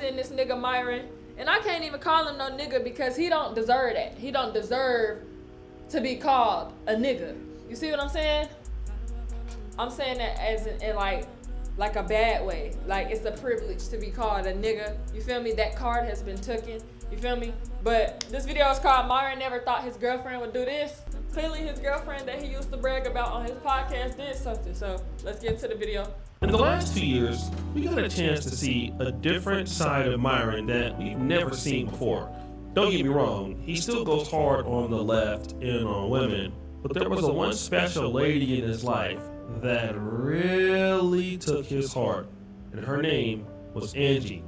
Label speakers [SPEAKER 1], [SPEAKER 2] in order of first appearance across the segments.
[SPEAKER 1] in this nigga Myron. And I can't even call him no nigga because he don't deserve that. He don't deserve to be called a nigga. You see what I'm saying? I'm saying that as in like a bad way. Like, it's a privilege to be called a nigga. You feel me? That card has been taken. You feel me? But this video is called Myron Never Thought His Girlfriend Would Do This. Clearly his girlfriend that he used to brag about on his podcast did something. So let's get into the video.
[SPEAKER 2] In the last 2 years, we got a chance to see a different side of Myron that we've never seen before. Don't get me wrong, he still goes hard on the left and on women, but there was a one special lady in his life that really took his heart, and her name was Angie,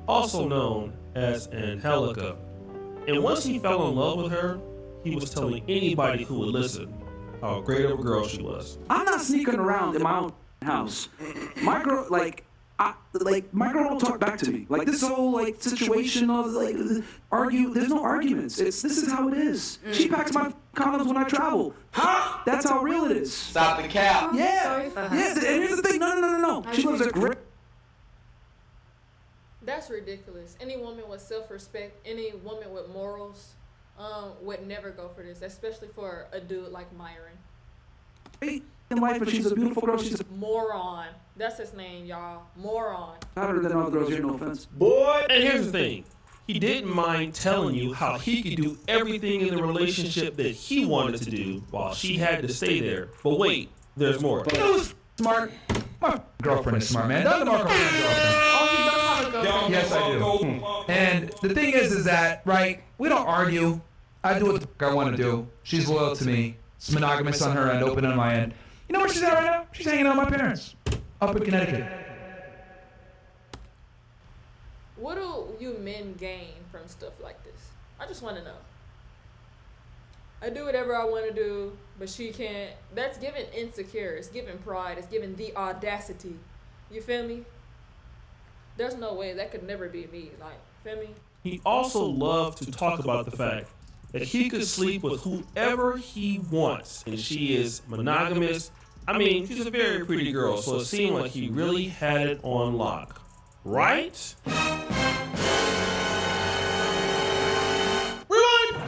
[SPEAKER 2] also known as Angelica. And once he fell in love with her, he was telling anybody who would listen how great of a girl she was.
[SPEAKER 3] I'm not sneaking around in my own house. My girl, my girl don't talk back to me. Like, this whole situation of there's no arguments. This is how it is. She packs my condoms when I travel. Huh? That's how real it is.
[SPEAKER 4] Stop the cap.
[SPEAKER 3] Yeah. Yeah. And here's the thing. No. She lives a great.
[SPEAKER 1] That's ridiculous. Any woman with self-respect, any woman with morals, would never go for this, especially for a dude like Myron.
[SPEAKER 3] In life, but she's a beautiful girl. She's a
[SPEAKER 1] moron. That's his name, y'all. Moron.
[SPEAKER 3] Better than all the girls here, no offense.
[SPEAKER 2] Boy, and here's the thing. He didn't mind telling you how he could do everything in the relationship that he wanted to do while she had to stay there. But wait, there's more.
[SPEAKER 5] You know who's smart? My girlfriend is smart, man. Doesn't Marco have a girlfriend?
[SPEAKER 1] Oh, he does have a girlfriend.
[SPEAKER 5] Yes, I do. And the thing is that, right, we don't argue. I do what the fuck I want to do. She's loyal to me. It's monogamous on her end, open on my end. You know where she's at right now? She's hanging out with my parents up in Connecticut.
[SPEAKER 1] What do you men gain from stuff like this? I just want to know. I do whatever I want to do, but she can't. That's giving insecure. It's giving pride. It's giving the audacity. You feel me? There's no way that could never be me. Like, feel me?
[SPEAKER 2] He also loved to talk about the fact that he could sleep with whoever he wants, and she is monogamous. I mean, she's a very pretty girl, so it seemed like he really had it on lock, right? Rewind!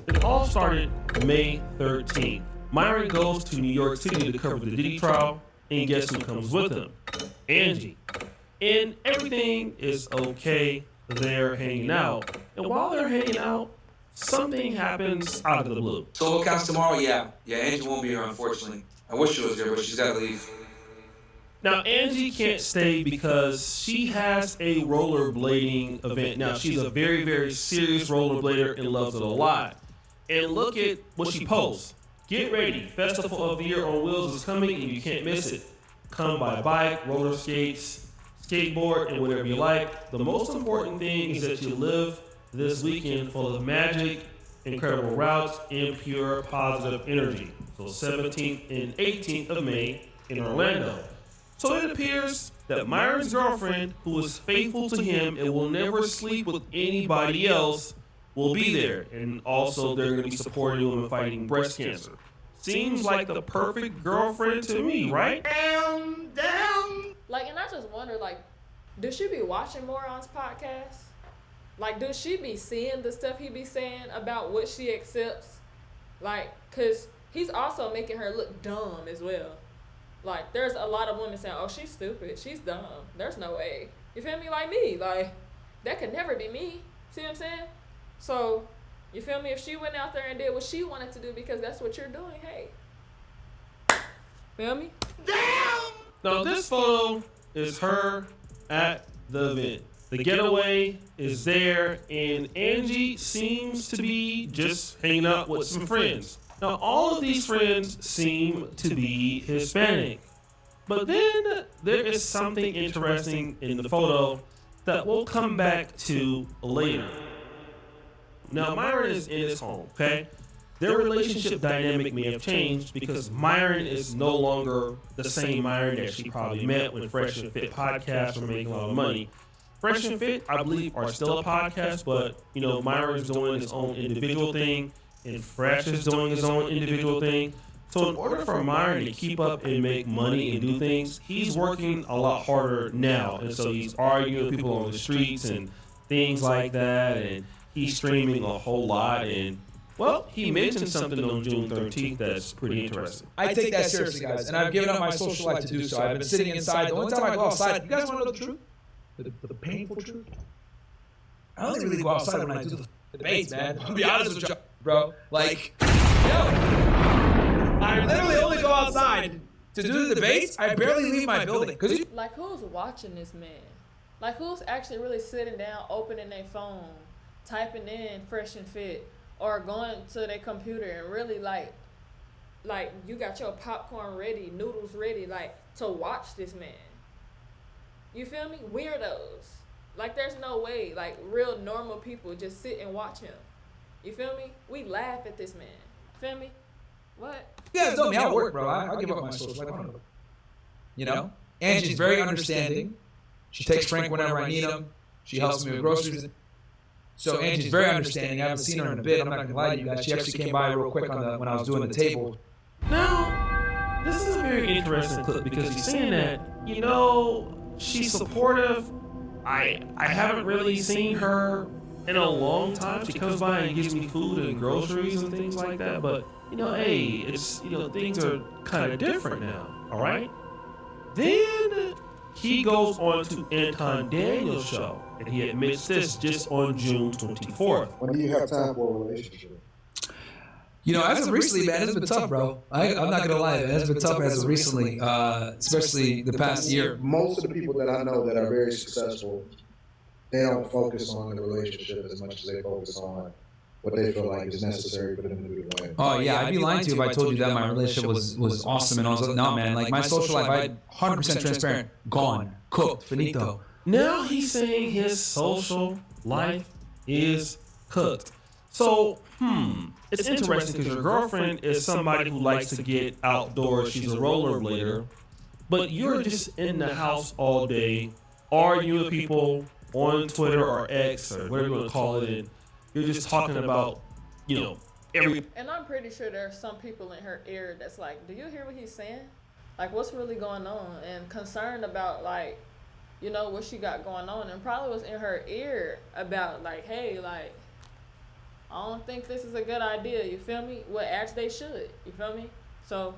[SPEAKER 2] It all started May 13th. Myron goes to New York City to cover the Diddy trial, and guess who comes with him? Angie. And everything is okay. They're hanging out, and while they're hanging out, something happens out of the blue.
[SPEAKER 4] Solo cast tomorrow? Yeah, Angie won't be here, unfortunately. I wish she was here, but she's got to leave.
[SPEAKER 2] Now, Angie can't stay because she has a rollerblading event. Now, she's a very, very serious rollerblader and loves it a lot. And look at what she posts. Get ready. Festival of the Year on Wheels is coming, and you can't miss it. Come by bike, roller skates, skateboard, and whatever you like. The most important thing is that you live this weekend full of magic, incredible routes, and pure positive energy. So 17th and 18th of May in Orlando. So it appears that Myron's girlfriend, who is faithful to him and will never sleep with anybody else, will be there. And also they're going to be supporting him in fighting breast cancer. Seems like the perfect girlfriend to me, right?
[SPEAKER 1] Down. Like, and I just wonder, like, does she be watching Moron's podcast? Like, does she be seeing the stuff he be saying about what she accepts? Like, because he's also making her look dumb as well. Like, there's a lot of women saying, oh, she's stupid. She's dumb. There's no way. You feel me? Like me. Like, that could never be me. See what I'm saying? So, you feel me? If she went out there and did what she wanted to do because that's what you're doing, hey. Feel me? Damn!
[SPEAKER 2] Now, this photo is her at the event. The getaway is there, and Angie seems to be just hanging out with some friends. Now, all of these friends seem to be Hispanic. But then there is something interesting in the photo that we'll come back to later. Now, Myron is in his home, okay? Their relationship dynamic may have changed because Myron is no longer the same Myron that she probably met when Fresh and Fit podcasts were making a lot of money. Fresh and Fit, I believe, are still a podcast, but, you know, Myron's doing his own individual thing, and Fresh is doing his own individual thing. So in order for Myron to keep up and make money and do things, he's working a lot harder now. And so he's arguing with people on the streets and things like that. And he's streaming a whole lot. And, well, he mentioned something on June 13th that's pretty interesting.
[SPEAKER 5] I take that seriously, guys, and I've given up my social life to do so. I've been sitting inside. The only time I go outside, you guys want to know the truth? The painful truth? I don't really go outside when I do the debates, man. I'll be honest with you, bro. Like, yo. I literally only go outside to do the debates. I barely leave my building.
[SPEAKER 1] Like, who's watching this man? Like, who's actually really sitting down, opening their phone, typing in Fresh and Fit, or going to their computer and really, like you got your popcorn ready, noodles ready, like, to watch this man. You feel me? Weirdos. Like, there's no way, like, real normal people just sit and watch him. You feel me? We laugh at this man. Feel me? What?
[SPEAKER 5] You guys know me, I work, bro. I'll give up my social life. You know? Angie's very understanding. She takes Frank whenever I need him. She helps me with groceries. So Angie's very understanding. I haven't seen her in a bit. I'm not going to lie to you guys. She actually came by real quick when I was doing the table.
[SPEAKER 2] Now, this is a very interesting clip because he's saying that, you know, she's supportive. I haven't really seen her in a long time. She comes by and gives me food and groceries and things like that. But, you know, hey, it's, you know, things are kind of different now. All right. Then he goes on to Anton Daniels' show, and he admits this just on June 24th.
[SPEAKER 6] When do you have time for a relationship?
[SPEAKER 5] You know, as of recently, man, it's been tough, bro. I'm not gonna lie, man. It's been tough as of recently, especially the past year.
[SPEAKER 6] Most of the people that I know that are very successful, they don't focus on the relationship as much as they focus on what they feel like is necessary for them to do the way.
[SPEAKER 5] Oh yeah, I'd be lying to you if I told you that my relationship was awesome and all that. No, man, like my social life, I 100% transparent, gone, cooked, finito.
[SPEAKER 2] Now he's saying his social life is cooked. So, it's interesting because your girlfriend is somebody who likes to get outdoors. She's a rollerblader, but you're just in the house all day, arguing with people on Twitter or X or whatever you want to call it, and you're just talking about, you know, every.
[SPEAKER 1] And I'm pretty sure there's some people in her ear that's like, do you hear what he's saying? Like, what's really going on? And concerned about, like, you know, what she got going on. And probably was in her ear about, like, hey, like, I don't think this is a good idea. You feel me? Well, as they should. You feel me? So.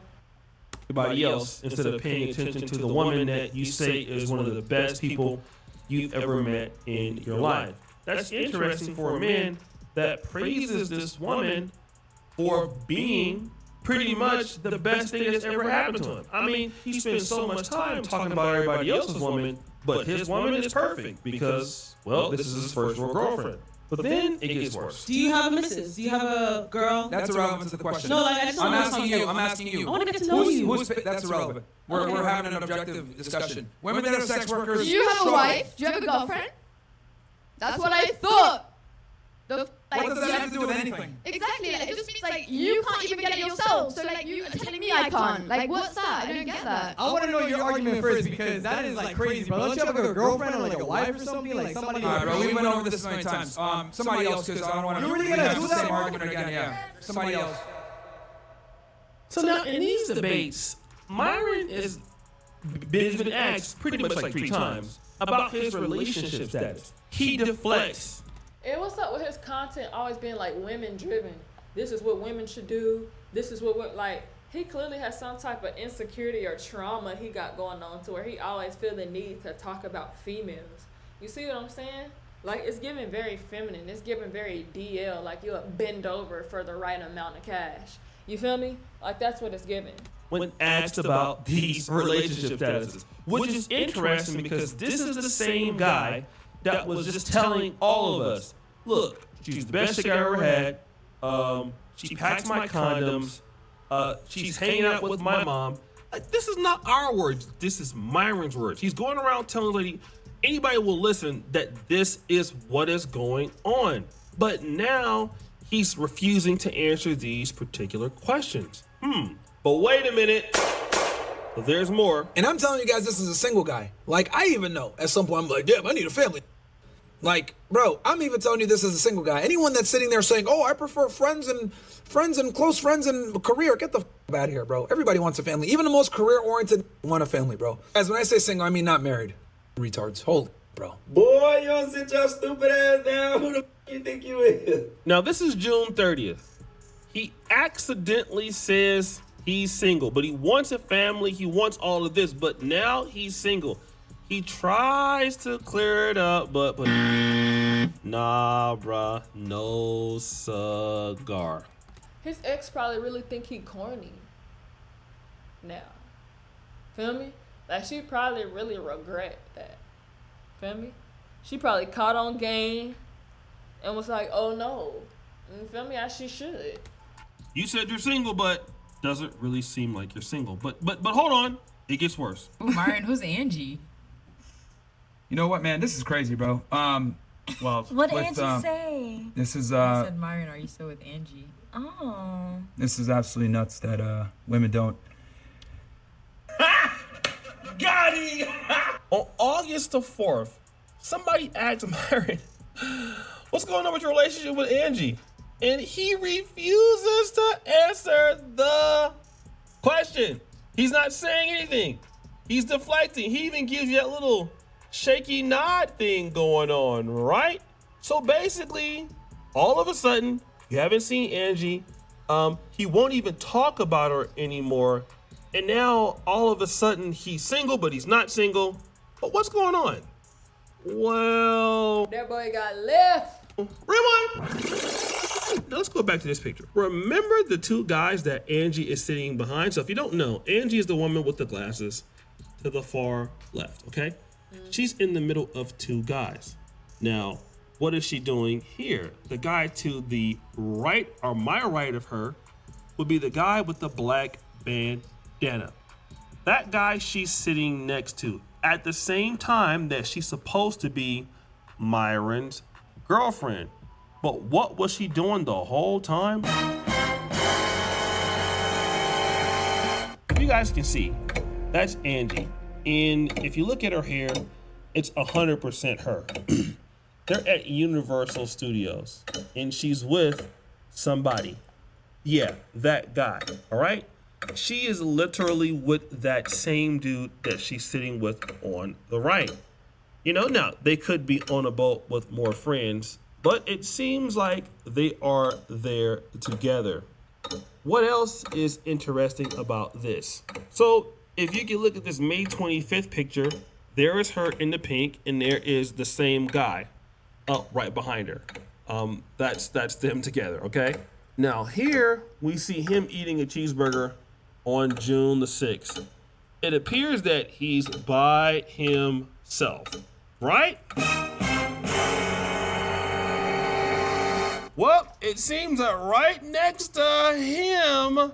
[SPEAKER 2] Everybody else, instead of paying attention to the woman that you say is one of the best people you've ever met in your life. That's interesting for a man that praises this woman for being pretty much the best thing that's ever happened to him. I mean, he spends so much time talking about everybody else's woman, but his woman is perfect because, well, this is his first real girlfriend. But then it gets worse.
[SPEAKER 7] Do you have a missus? Do you have a girl?
[SPEAKER 5] That's irrelevant to the question.
[SPEAKER 7] No, like, I just
[SPEAKER 5] I'm asking you. I'm asking you.
[SPEAKER 7] I want to get to know you.
[SPEAKER 5] That's irrelevant. We're having an objective discussion. Women that are sex workers.
[SPEAKER 8] Do you have a wife? Do you have a girlfriend? That's what I thought.
[SPEAKER 5] What does that have to do with anything?
[SPEAKER 8] Exactly. Like, it just means like you can't even get it yourself. So like you are telling me I can't. Like what's that? I don't get that.
[SPEAKER 9] I want to know your argument first because that is like crazy, bro. Don't you have like a girlfriend or like a wife or something? Like somebody.
[SPEAKER 5] All right, bro. We went over this so many times. Somebody else, because I don't want to.
[SPEAKER 9] You're really gonna
[SPEAKER 5] have
[SPEAKER 9] do
[SPEAKER 5] the
[SPEAKER 9] that
[SPEAKER 5] same argument again? Yeah. Somebody else.
[SPEAKER 2] So now in these debates, Myron has been asked pretty much like 3 times about his relationship status. He deflects.
[SPEAKER 1] And what's up with his content always being like women driven? This is what women should do. This is what like, he clearly has some type of insecurity or trauma he got going on to where he always feel the need to talk about females. You see what I'm saying? Like, it's giving very feminine. It's giving very DL, like you'll bend over for the right amount of cash. You feel me? Like, that's what it's giving.
[SPEAKER 2] When asked about these relationship statuses, which is interesting because this is the same guy that was just telling all of us, look, she's the best chick I ever had. She packs my condoms. She's hanging out with my mom. Like, this is not our words. This is Myron's words. He's going around telling lady, anybody will listen that this is what is going on. But now he's refusing to answer these particular questions. But wait a minute. There's more.
[SPEAKER 10] And I'm telling you guys, this is a single guy. Like, I even know at some point I'm like, damn, I need a family. Like, bro, I'm even telling you this as a single guy. Anyone that's sitting there saying, oh, I prefer friends and close friends and career, get the bad here, bro. Everybody wants a family. Even the most career-oriented want a family, bro. As when I say single, I mean not married. Retards. Holy, bro.
[SPEAKER 11] Boy, you don't sit your stupid ass down. Who the f you think you is?
[SPEAKER 2] Now, this is June 30th. He accidentally says he's single, but he wants a family. He wants all of this, but now he's single. He tries to clear it up, but nah, bruh, no cigar.
[SPEAKER 1] His ex probably really think he corny now. Feel me? Like, she probably really regret that. Feel me? She probably caught on game and was like, oh no. You feel me? As she should.
[SPEAKER 2] You said you're single, but doesn't really seem like you're single. But hold on, it gets worse.
[SPEAKER 12] Ooh, Myron, who's Angie?
[SPEAKER 5] You know what, man? This is crazy, bro. Well,
[SPEAKER 12] What did Angie say?
[SPEAKER 5] This is
[SPEAKER 12] I said, Myron, are you still with Angie? Oh.
[SPEAKER 5] This is absolutely nuts that women don't.
[SPEAKER 2] Got him! On August the 4th, somebody asked Myron, what's going on with your relationship with Angie? And he refuses to answer the question. He's not saying anything. He's deflecting. He even gives you that little shaky nod thing going on, right? So basically, all of a sudden, you haven't seen Angie. He won't even talk about her anymore. And now, all of a sudden, he's single, but he's not single. But what's going on? Well...
[SPEAKER 1] that boy got left.
[SPEAKER 2] Rewind! Now let's go back to this picture. Remember the two guys that Angie is sitting behind? So if you don't know, Angie is the woman with the glasses to the far left, okay? She's in the middle of two guys. Now, what is she doing here? The guy to the right, or my right of her, would be the guy with the black bandana. That guy she's sitting next to at the same time that she's supposed to be Myron's girlfriend. But what was she doing the whole time? You guys can see, that's Angie. And if you look at her hair, it's 100% her. They're at Universal Studios and she's with somebody. Yeah, that guy, all right? She is literally with that same dude that she's sitting with on the right. You know, now they could be on a boat with more friends, but it seems like they are there together. What else is interesting about this? So if you can look at this May 25th picture, there is her in the pink and there is the same guy up right behind her. That's them together, okay? Now here we see him eating a cheeseburger on June the 6th. It appears that he's by himself, right? Well, it seems that right next to him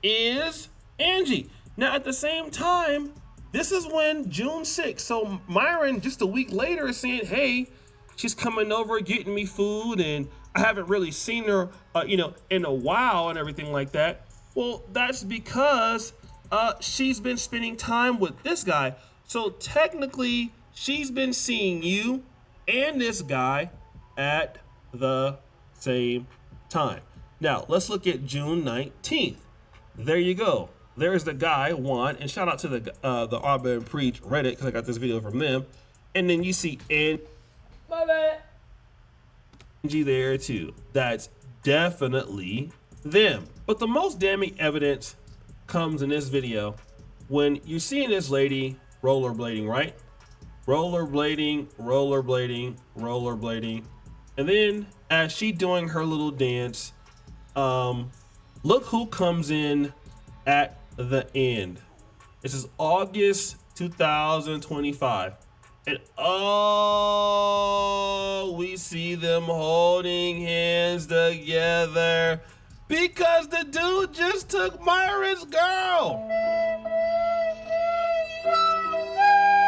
[SPEAKER 2] is Angie. Now at the same time, this is when June 6th. So Myron just a week later is saying, hey, she's coming over getting me food and I haven't really seen her, in a while and everything like that. Well, that's because she's been spending time with this guy. So technically, she's been seeing you and this guy at the same time. Now, let's look at June 19th. There you go. There's the guy, Juan, and shout out to the Auburn Preach Reddit, because I got this video from them. And then you see
[SPEAKER 1] My bad.
[SPEAKER 2] Angie there too. That's definitely them. But the most damning evidence comes in this video when you're seeing this lady rollerblading, right? Rollerblading, rollerblading, rollerblading. And then as she doing her little dance, look who comes in at the end. This is August 2025. And oh, we see them holding hands together because the dude just took Myron's girl.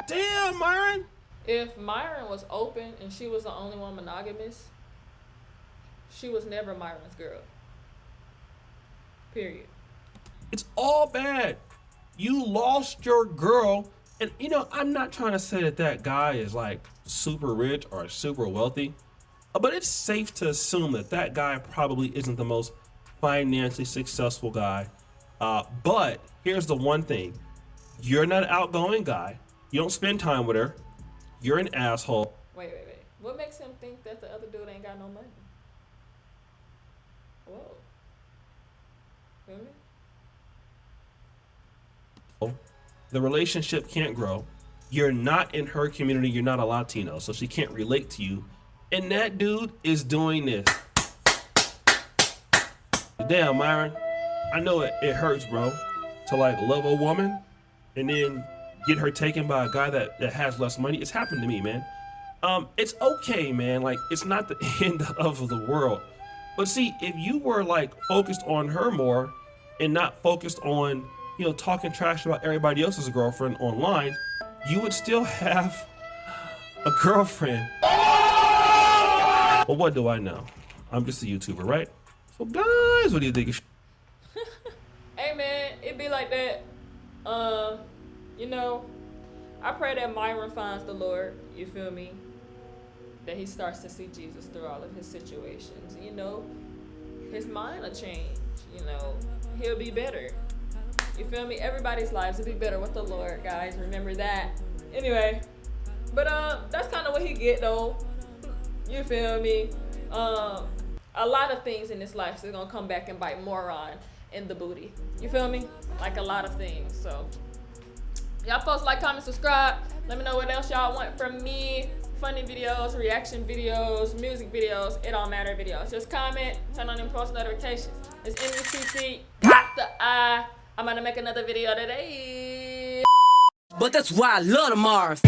[SPEAKER 2] Damn, Myron.
[SPEAKER 1] If Myron was open and she was the only one monogamous, she was never Myron's girl. Period.
[SPEAKER 2] It's all bad. You lost your girl. And I'm not trying to say that guy is like super rich or super wealthy, but it's safe to assume that guy probably isn't the most financially successful guy But here's the one thing. You're not an outgoing guy. You don't spend time with her. You're an asshole.
[SPEAKER 1] Wait. What makes him think that the other dude ain't got no money? Whoa. Feel me?
[SPEAKER 2] The relationship can't grow. You're not in her community. You're not a Latino, so she can't relate to you. And that dude is doing this. Damn, Myron. I know it hurts, bro, to like love a woman and then get her taken by a guy that has less money. It's happened to me, man. It's okay, man. Like, it's not the end of the world. But see, if you were like focused on her more and not focused on, you know, talking trash about everybody else's girlfriend online, you would still have a girlfriend. Well, what do I know? I'm just a YouTuber, right? So guys, what do you think?
[SPEAKER 1] Hey man, it be like that. You know, I pray that Myron finds the Lord, you feel me? That he starts to see Jesus through all of his situations. You know, his mind will change, you know, he'll be better. You feel me? Everybody's lives will be better with the Lord, guys. Remember that. Anyway, but that's kind of what he get though. You feel me? A lot of things in this life is gonna come back and bite moron in the booty. You feel me? Like a lot of things. So y'all folks like, comment, subscribe. Let me know what else y'all want from me. Funny videos, reaction videos, music videos, it don't matter videos. Just comment, turn on them post notifications. It's MUCC, got the eye. I'm gonna make another video today.
[SPEAKER 13] But that's why I love the Mars.